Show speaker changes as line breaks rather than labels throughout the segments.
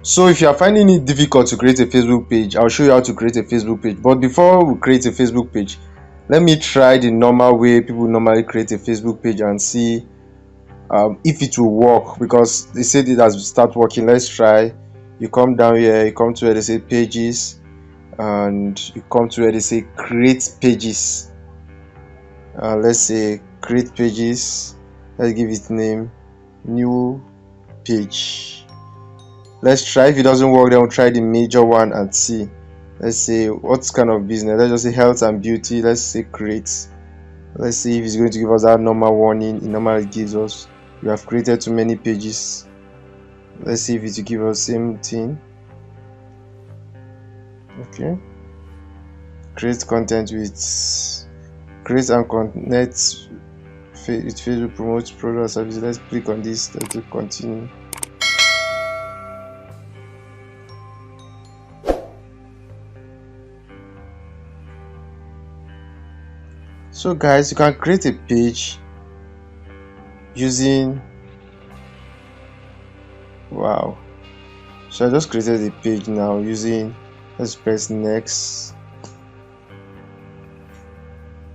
So if you are finding it difficult to create a Facebook page, I'll show you how to create a Facebook page. But before we create a Facebook page, let me try the normal way people normally create a Facebook page and see if it will work, because they said it has start working. Let's try. You come down here, you come to where they say pages, and you come to where they say create pages. Let's say create pages. Let's give it name new page. Let's try. If it doesn't work, then we'll try the major one and see. Let's say what kind of business. Let's just say health and beauty. Let's say create. Let's see if it's going to give us that normal warning. It normally gives us you have created too many pages. Let's see if it will give us same thing. Okay, create content with create and connect with Facebook, promote product service. Let's click on this. Let's click continue. So guys, you can create a page using wow. So I just created a page now using, let's press next.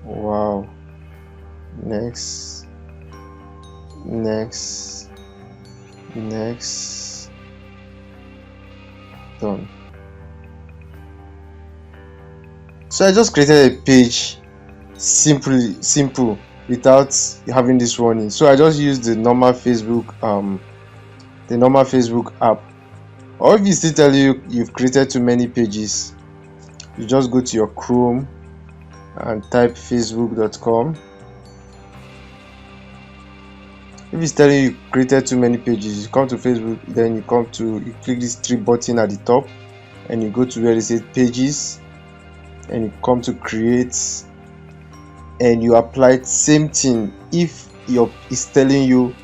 Wow, next, next, next, done. So I just created a page simple without having this warning. So I just used the normal Facebook app. Or if it still tell you you've created too many pages, you just go to your Chrome and type facebook.com. If it's telling you created too many pages, you come to Facebook, then you click this three button at the top, and you go to where it says pages, and you come to create, and you apply same thing. If it's telling you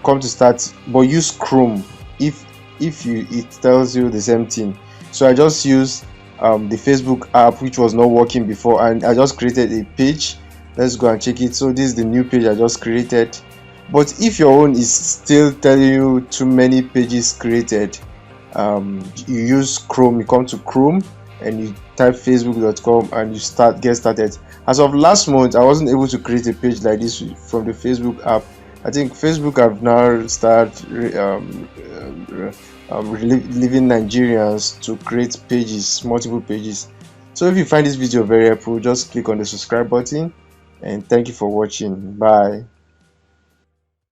come to start, but use Chrome if it tells you the same thing. So I just use the Facebook app, which was not working before, and I just created a page. Let's go and check it. So this is the new page I just created. But if your own is still telling you too many pages created, you use Chrome. You come to Chrome and you type facebook.com and you get started. As of last month, I wasn't able to create a page like this from the Facebook app. I think Facebook have now started leaving Nigerians to create pages, multiple pages. So if you find this video very helpful, just click on the subscribe button, and thank you for watching. Bye.